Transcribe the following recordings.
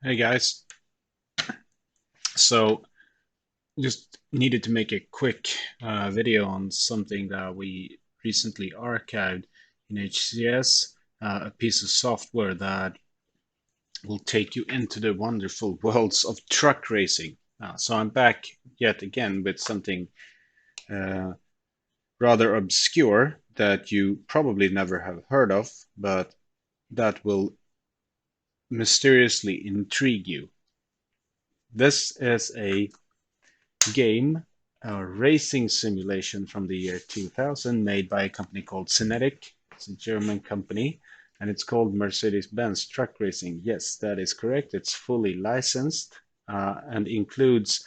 Hey guys, so just needed to make a quick video on something that we recently archived in HCS, a piece of software that will take you into the wonderful worlds of truck racing. So I'm back yet again with something uh, rather obscure that you probably never have heard of, but that will mysteriously intrigue you. This is a game, a racing simulation from the year 2000 made by a company called Cinetic. It's a German company and it's called Mercedes-Benz Truck Racing. Yes, that is correct. It's fully licensed and includes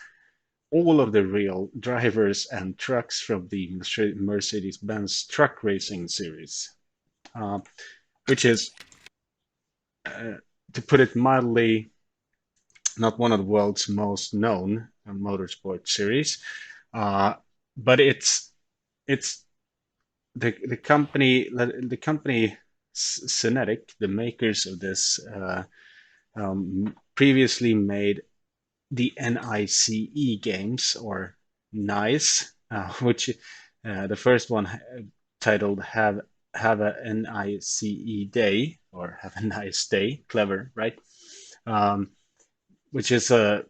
all of the real drivers and trucks from the Mercedes-Benz Truck Racing series, uh, which is, uh, to put it mildly, not one of the world's most known motorsport series. Uh, but it's the company Cinetic, the makers of this, previously made the NICE games, or NICE, which the first one titled Have a NICE Day, or Have a Nice Day. Clever, right? Um, which is a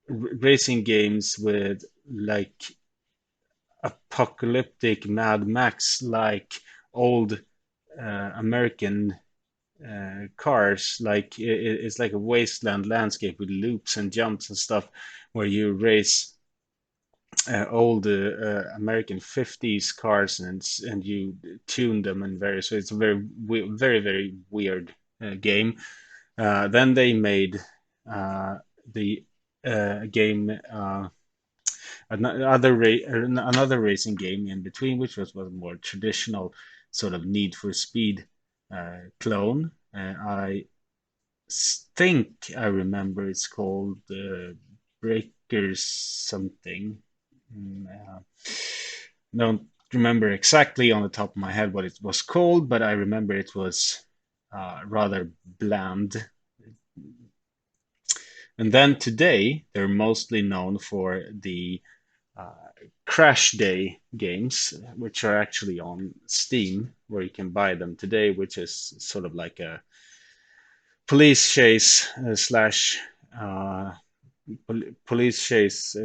racing games with like apocalyptic Mad Max like old American cars. Like it's like a wasteland landscape with loops and jumps and stuff where you race old American 50s cars and you tune them in various ways. It's a very weird game. Then they made the game, another racing game in between, which was a more traditional sort of Need for Speed clone. I think I remember it's called Breakers something. Don't remember exactly on the top of my head what it was called, but I remember it was rather bland. And then today, they're mostly known for the uh, Crash Day games, which are actually on Steam, where you can buy them today, which is sort of like a police chase slash uh, police chase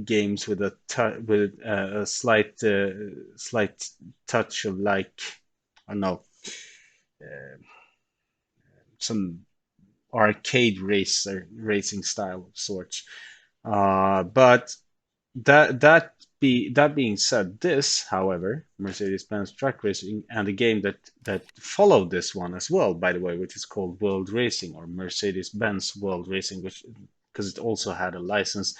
games with a slight touch of, like, I don't know, uh, some arcade racing style of sorts. But that being said, this, however, Mercedes-Benz Truck Racing, and a game that followed this one as well, by the way, which is called World Racing, or Mercedes-Benz World Racing, which, because it also had a license.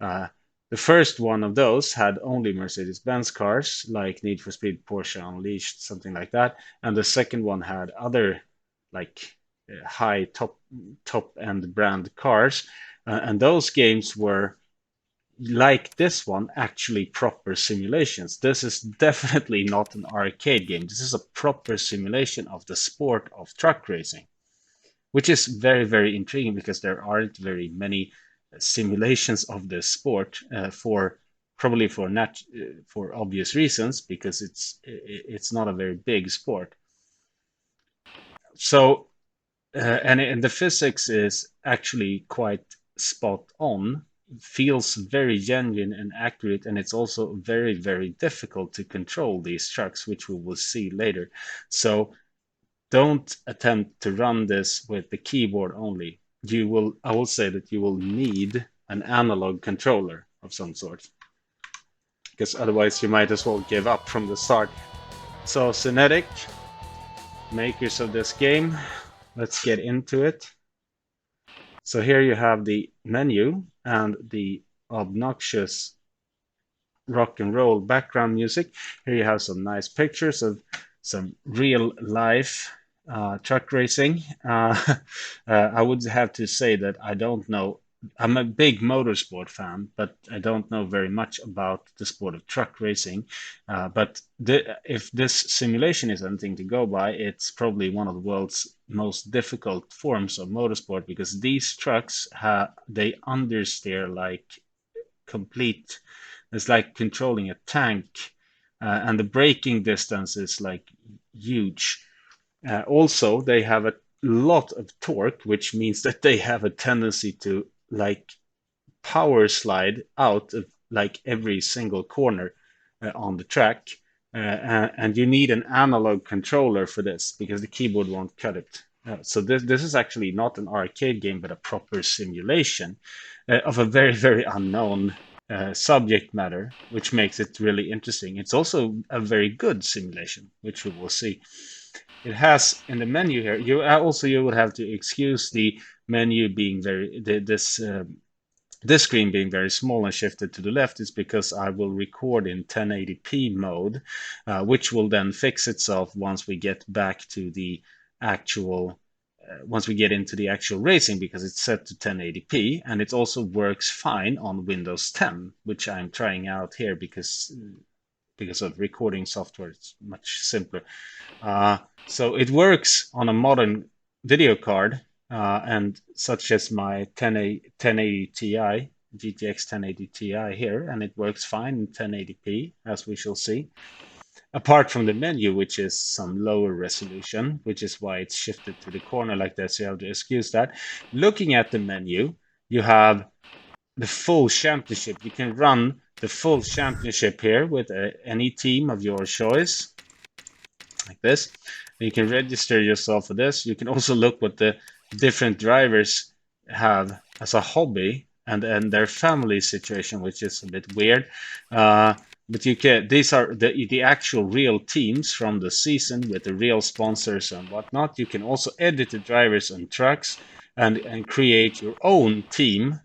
Uh, the first one of those had only Mercedes-Benz cars, like Need for Speed, Porsche Unleashed, something like that, and the second one had other, like, high top end brand cars, and those games were, like this one, actually proper simulations. This is definitely not an arcade game. This is a proper simulation of the sport of truck racing, which is very intriguing because there aren't very many simulations of this sport, for probably for obvious reasons, because it's not a very big sport. So and the physics is actually quite spot on, feels very genuine and accurate, and it's also very difficult to control these trucks, which we will see later. So don't attempt to run this with the keyboard only. I will say that you will need an analog controller of some sort, because otherwise you might as well give up from the start. So Cinetic, makers of this game, let's get into it. So here you have the menu and the obnoxious rock and roll background music. Here you have some nice pictures of some real life truck racing. I would have to say that I don't know. I'm a big motorsport fan, but I don't know very much about the sport of truck racing. But if this simulation is anything to go by, it's probably one of the world's most difficult forms of motorsport because these trucks they understeer like complete. It's like controlling a tank, and the braking distance is like huge. Also, they have a lot of torque, which means that they have a tendency to like power slide out of like every single corner on the track. And you need an analog controller for this because the keyboard won't cut it. So this is actually not an arcade game, but a proper simulation of a very, very unknown subject matter, which makes it really interesting. It's also a very good simulation, which we will see. It has in the menu here. You would have to excuse the menu being this screen being very small and shifted to the left is because I will record in 1080p mode, which will then fix itself once we get back to the actual, once we get into the actual racing, because it's set to 1080p and it also works fine on Windows 10, which I'm trying out here because of recording software. It's much simpler. So it works on a modern video card, and such as my 1080 Ti, GTX 1080 Ti here, and it works fine in 1080p, as we shall see. Apart from the menu, which is some lower resolution, which is why it's shifted to the corner like that, so you have to excuse that. Looking at the menu, you have the full championship. You can run the full championship here with any team of your choice, like this. You can register yourself for this. You can also look what the different drivers have as a hobby and their family situation, which is a bit weird. But these are the actual real teams from the season with the real sponsors and whatnot. You can also edit the drivers and trucks and create your own team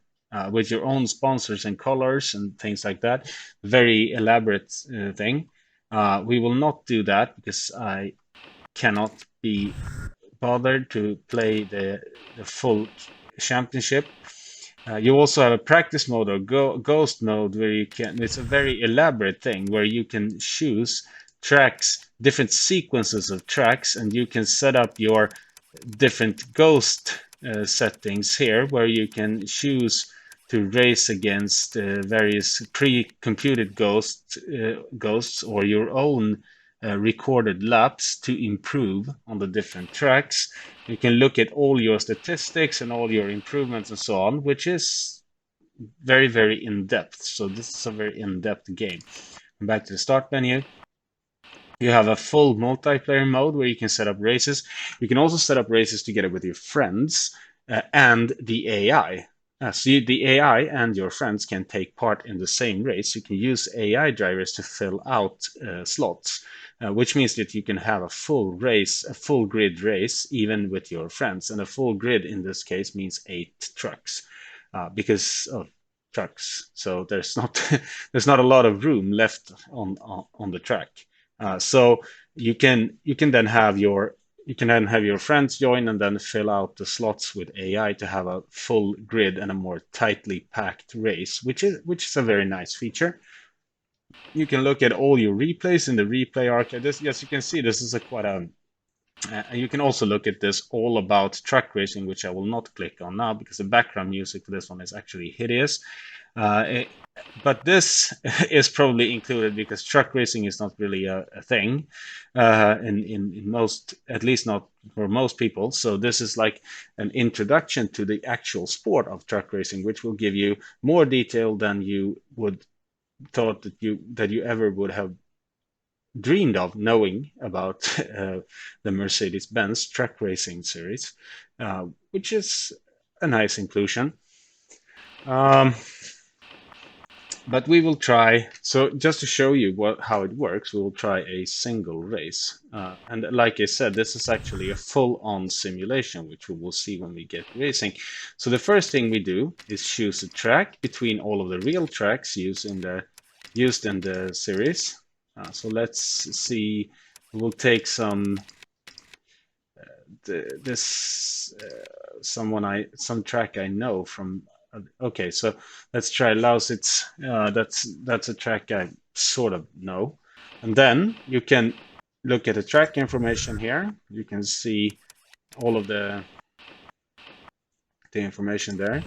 with your own sponsors and colors and things like that. Very elaborate thing. We will not do that because I cannot be bothered to play the full championship. You also have a practice mode or ghost mode where you can, it's a very elaborate thing where you can choose tracks, different sequences of tracks, and you can set up your different ghost settings here where you can choose to race against various pre-computed ghosts or your own recorded laps to improve on the different tracks. You can look at all your statistics and all your improvements and so on, which is very, very in-depth. So this is a very in-depth game. Back to the start menu. You have a full multiplayer mode where you can set up races. You can also set up races together with your friends and the AI. So the AI and your friends can take part in the same race. You can use AI drivers to fill out slots, which means that you can have a full race, a full grid race, even with your friends. And a full grid in this case means 8 trucks, because of trucks. So there's not there's not a lot of room left on the track. So you can then have your friends join and then fill out the slots with AI to have a full grid and a more tightly packed race, which is a very nice feature. You can look at all your replays in the replay archive. Yes, you can see this is quite a. You can also look at this all about truck racing, which I will not click on now because the background music for this one is actually hideous. But this is probably included because truck racing is not really a thing in most, at least not for most people. So this is like an introduction to the actual sport of truck racing, which will give you more detail than you would thought that you ever would have dreamed of knowing about the Mercedes-Benz Truck Racing series, which is a nice inclusion. But we will try, so just to show you how it works, we will try a single race. And like I said, this is actually a full-on simulation, which we will see when we get racing. So the first thing we do is choose a track between all of the real tracks used in the series. So let's see, we'll take some some track I know from. Okay, so let's try Lausitz. That's a track I sort of know. And then you can look at the track information here. You can see all of the information there.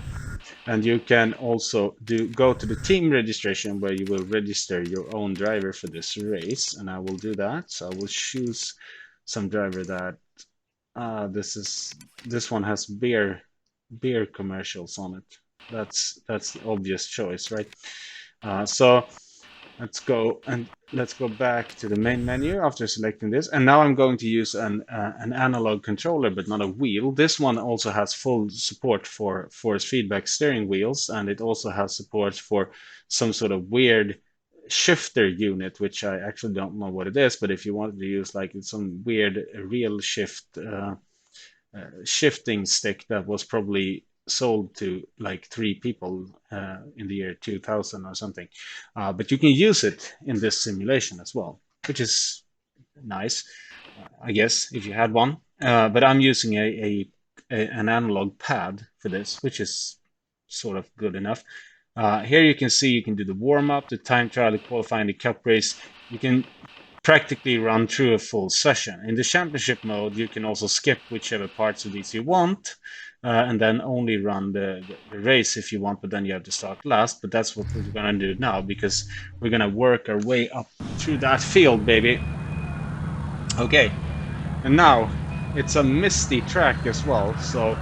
And you can also go to the team registration where you will register your own driver for this race, and I will do that. So I will choose some driver that this one has beer commercials on it. That's the obvious choice, right? So let's go back to the main menu after selecting this. And now I'm going to use an analog controller, but not a wheel. This one also has full support for force feedback steering wheels, and it also has support for some sort of weird shifter unit, which I actually don't know what it is. But if you wanted to use like some weird real shifting stick that was probably sold to like 3 people in the year 2000 or something. But you can use it in this simulation as well, which is nice, I guess, if you had one. But I'm using an analog pad for this, which is sort of good enough. Here you can see you can do the warm-up, the time trial, the qualifying, the cup race. You can practically run through a full session. In the championship mode, you can also skip whichever parts of these you want, and then only run the race if you want, but then you have to start last. But that's what we're going to do now, because we're going to work our way up through that field, baby. Okay, and now it's a misty track as well, so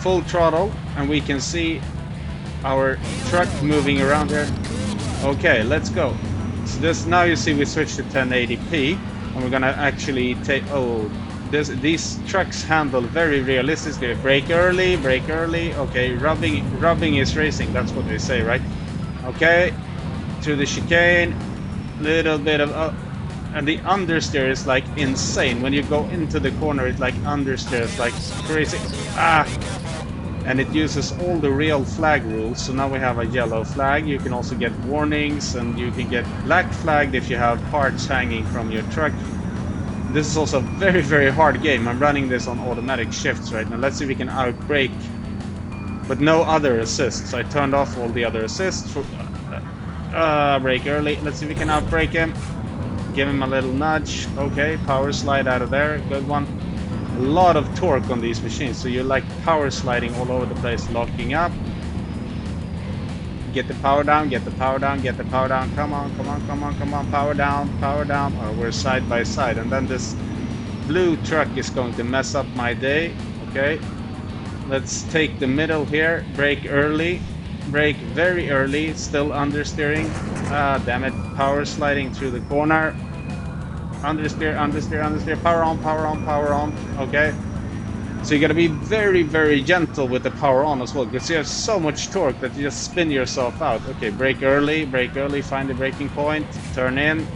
full throttle, and we can see our truck moving around here. Okay, let's go. So this, now you see we switched to 1080p, and we're gonna actually take, these trucks handle very realistically. Brake early, okay, rubbing is racing, that's what they say, right? Okay, through the chicane, little bit of, and the understeer is like insane. When you go into the corner, it like understeers like crazy. And it uses all the real flag rules. So now we have a yellow flag. You can also get warnings, and you can get black flagged if you have parts hanging from your truck. This is also a very, very hard game. I'm running this on automatic shifts right now. Let's see if we can outbrake, but no other assists. I turned off all the other assists. Brake early. Let's see if we can outbrake him. Give him a little nudge. Okay, power slide out of there. Good one. A lot of torque on these machines, so you're like power sliding all over the place, locking up. Get the power down, get the power down, get the power down. Come on, come on, come on, come on. Power down, power down. Oh, we're side by side, and then this blue truck is going to mess up my day. Okay, let's take the middle here. Brake early, brake very early, still understeering. Damn it, power sliding through the corner. Understeer, understeer, understeer, power on, power on, power on. Okay, so you gotta be very, very gentle with the power on as well, because you have so much torque that you just spin yourself out. Okay, brake early, find the braking point, turn in,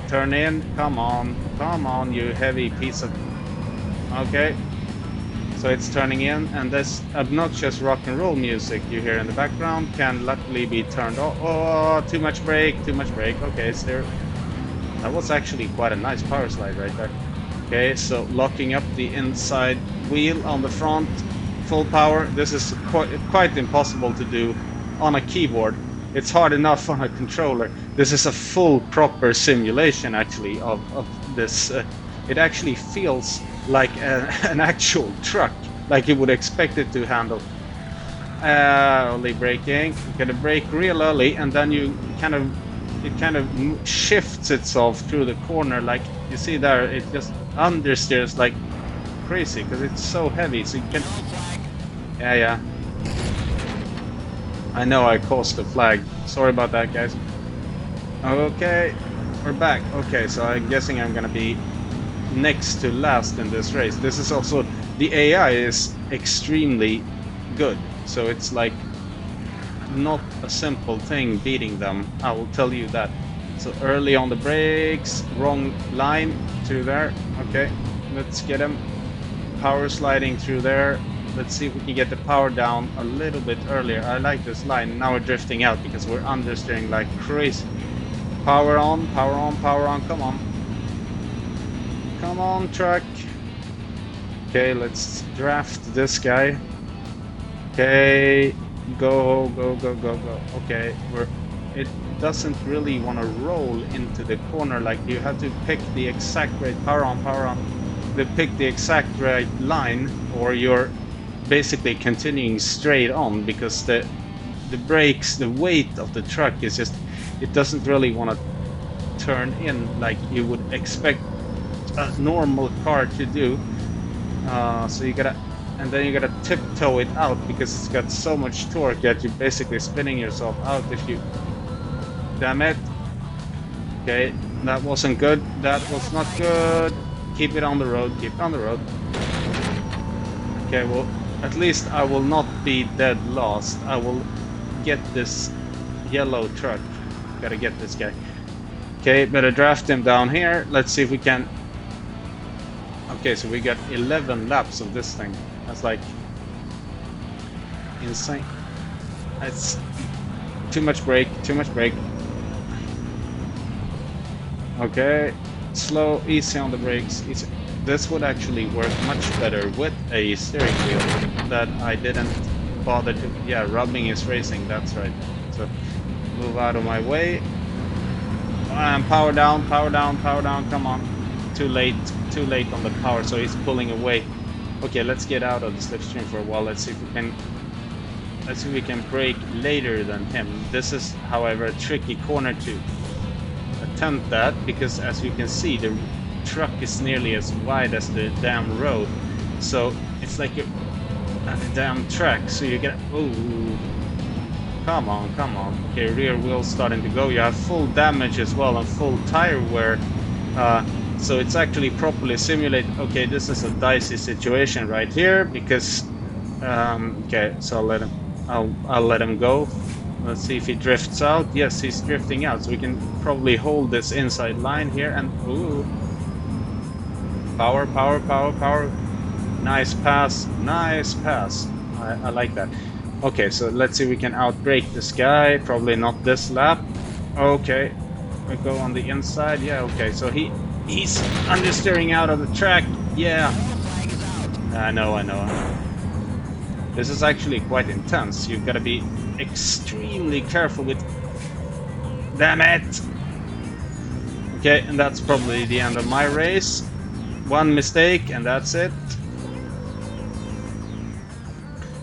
come on, you heavy piece of... Okay, so it's turning in, and this obnoxious rock and roll music you hear in the background can luckily be turned off. Oh, too much brake, okay, steer. That was actually quite a nice power slide right there. Okay, so locking up the inside wheel on the front, full power. This is quite impossible to do on a keyboard. It's hard enough on a controller. This is a full proper simulation actually of this. It actually feels like an actual truck, like you would expect it to handle. Early braking. You gotta brake real early, and then you it kind of shifts itself through the corner, like you see there. It just understeers like crazy because it's so heavy, so you can... Yeah, I know I caused the flag, sorry about that, guys. Okay, we're back. Okay, so I'm guessing I'm gonna be next to last in this race. This is also, the AI is extremely good, so it's like not a simple thing beating them, I will tell you that. So early on the brakes, wrong line through there. Okay, let's get him. Power sliding through there. Let's see if we can get the power down a little bit earlier. I like this line. Now we're drifting out because we're understeering like crazy. Power on, power on, power on. Come on. Come on, truck. Okay, let's draft this guy. Okay. Go. Okay, it doesn't really want to roll into the corner, like you have to pick the exact rate. Power on. pick the exact right line, or you're basically continuing straight on, because the brakes, the weight of the truck is just, it doesn't really want to turn in like you would expect a normal car to do. So you gotta, and then you gotta tiptoe it out because it's got so much torque that you're basically spinning yourself out if you. Damn it. Okay, that wasn't good. That was not good. Keep it on the road. Keep it on the road. Okay, well, at least I will not be dead lost. I will get this yellow truck. Gotta get this guy. Okay, better draft him down here. Let's see if we can. Okay, so we got 11 laps of this thing. That's like insane. It's too much brake, too much brake. Okay, slow, easy on the brakes. Easy. This would actually work much better with a steering wheel that I didn't bother to. Yeah, rubbing is racing, that's right. So move out of my way. And power down, power down, power down. Come on. Too late on the power, so he's pulling away. Okay, let's get out of the slipstream for a while. Let's see if we can brake later than him. This is, however, a tricky corner to attempt that, because as you can see, the truck is nearly as wide as the damn road, so it's like a damn track. So you get, ooh, come on. Okay, rear wheel's starting to go. You have full damage as well and full tire wear. So it's actually properly simulated. Okay, this is a dicey situation right here because okay, so I'll let him go. Let's see if he drifts out. Yes, he's drifting out, so we can probably hold this inside line here and ooh, power. Nice pass. I like that. Okay, so let's see if we can outbrake this guy. Probably not this lap. Okay, we go on the inside. Yeah, okay, so he's understeering out of the track. Yeah, I know. This is actually quite intense. You've got to be extremely careful with. Damn it. Okay, and that's probably the end of my race. One mistake and that's it.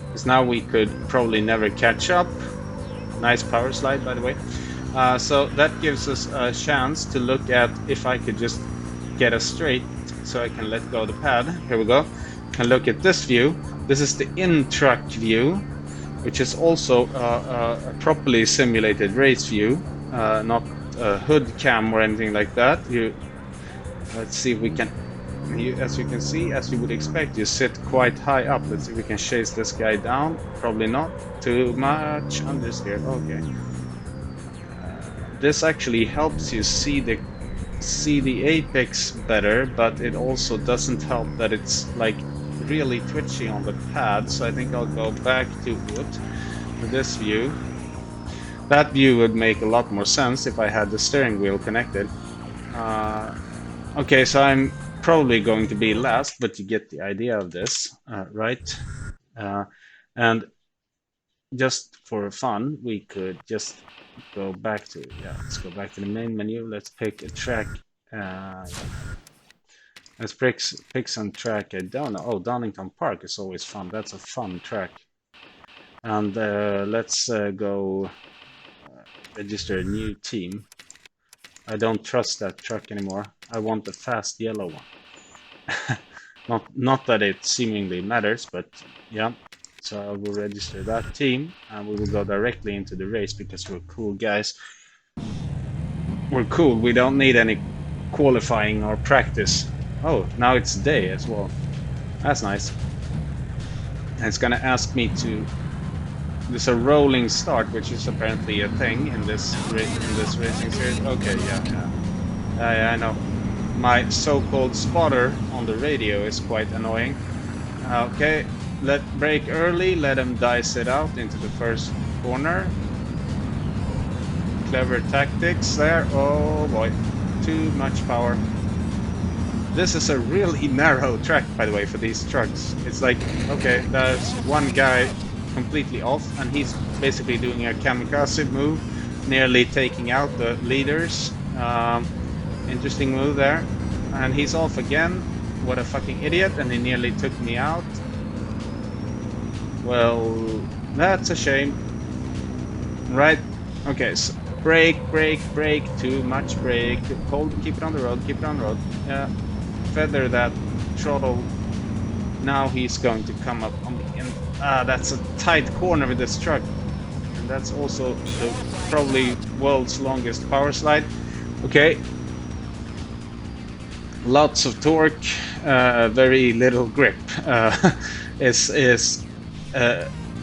Because now we could probably never catch up. Nice power slide, by the way. So that gives us a chance to look at if I could just get us straight so I can let go of the pad. Here we go. And look at this view. This is the in-truck view, which is also a properly simulated race view, not a hood cam or anything like that. Let's see if we can. As you can see, as you would expect, you sit quite high up. Let's see if we can chase this guy down. Probably not. Too much understeer. Okay. This actually helps you see the apex better, but it also doesn't help that it's like really twitchy on the pad. So I think I'll go back to this view. That view would make a lot more sense if I had the steering wheel connected. Okay, so I'm probably going to be last, but you get the idea of this, right? And just for fun, we could just go back to, let's go back to the main menu. Let's pick a track. Let's pick some track. I don't know. Oh, Donington Park is always fun. That's a fun track. And let's go register a new team. I don't trust that truck anymore. I want the fast yellow one. Not that it seemingly matters, but yeah. So I will register that team and we will go directly into the race because we're cool guys. We're cool. We don't need any qualifying or practice. Oh, now it's day as well. That's nice. And it's gonna ask me to. There's a rolling start, which is apparently a thing in this racing series. Okay, yeah, I know. My so-called spotter on the radio is quite annoying. Okay, brake early, let him dice it out into the first corner. Clever tactics there. Oh boy, too much power. This is a really narrow track, by the way, for these trucks. It's like, okay, there's one guy completely off, and he's basically doing a kamikaze move, nearly taking out the leaders. Interesting move there. And he's off again. what a fucking idiot, and he nearly took me out. Well, that's a shame. Right? Okay, so brake, too much brake. Hold, keep it on the road, Yeah, feather that throttle. Now he's going to come up on the end. That's a tight corner with this truck. And that's also the probably world's longest power slide. Okay. Lots of torque, very little grip.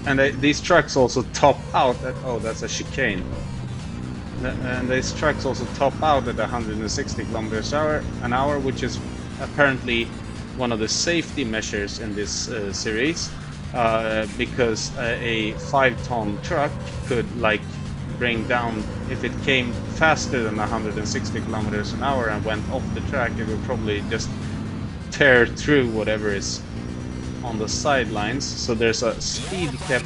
And these trucks also top out at, oh, that's a chicane. And these trucks also top out at 160 kilometers an hour, which is apparently one of the safety measures in this series, because a 5-ton truck could like bring down, if it came faster than 160 kilometers an hour and went off the track, it would probably just tear through whatever is on the sidelines. So there's a speed cap.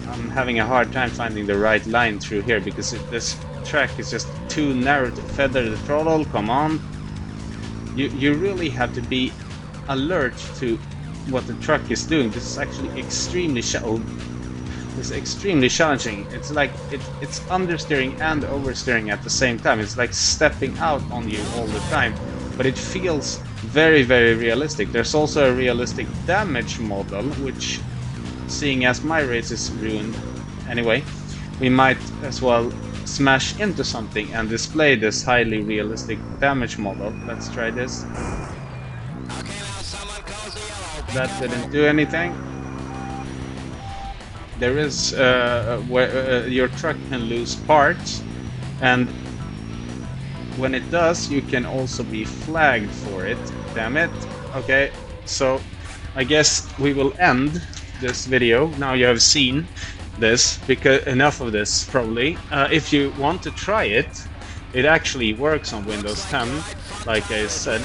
I'm having a hard time finding the right line through here because this track is just too narrow to feather the throttle. Come on. You really have to be alert to what the truck is doing. This is actually extremely challenging. It's like it's understeering and oversteering at the same time. It's like stepping out on you all the time, but it feels very, very realistic. There's also a realistic damage model, which, seeing as my race is ruined anyway, we might as well smash into something and display this highly realistic damage model. Let's try this. That didn't do anything. There is where your truck can lose parts, and when it does, you can also be flagged for it. Damn it. Okay, so I guess we will end this video. Now you have seen this, because enough of this probably. If you want to try it, it actually works on Windows 10, like I said.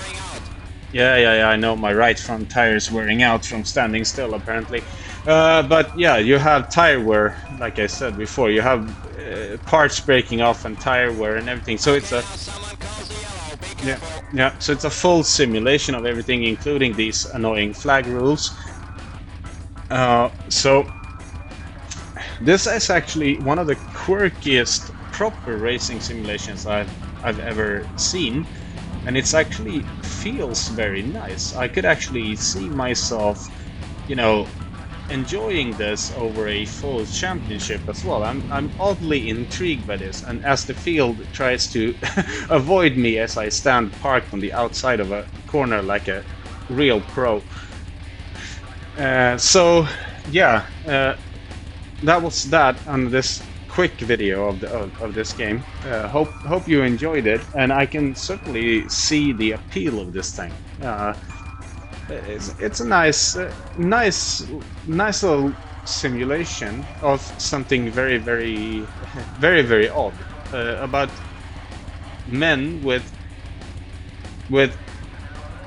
Yeah, I know my right front tire is wearing out from standing still apparently. But yeah, you have tire wear, like I said before. You have parts breaking off and tire wear and everything. So it's a so it's a full simulation of everything, including these annoying flag rules. So this is actually one of the quirkiest proper racing simulations I've ever seen, and it's actually feels very nice. I could actually see myself, you know, enjoying this over a full championship as well. I'm oddly intrigued by this, and as the field tries to avoid me as I stand parked on the outside of a corner like a real pro. So yeah, that was that on this quick video of this game. Hope you enjoyed it, and I can certainly see the appeal of this thing. It's a nice little simulation of something very, very, very, very odd, about men with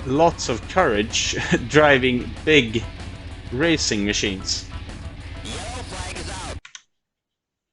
lots of courage driving big racing machines.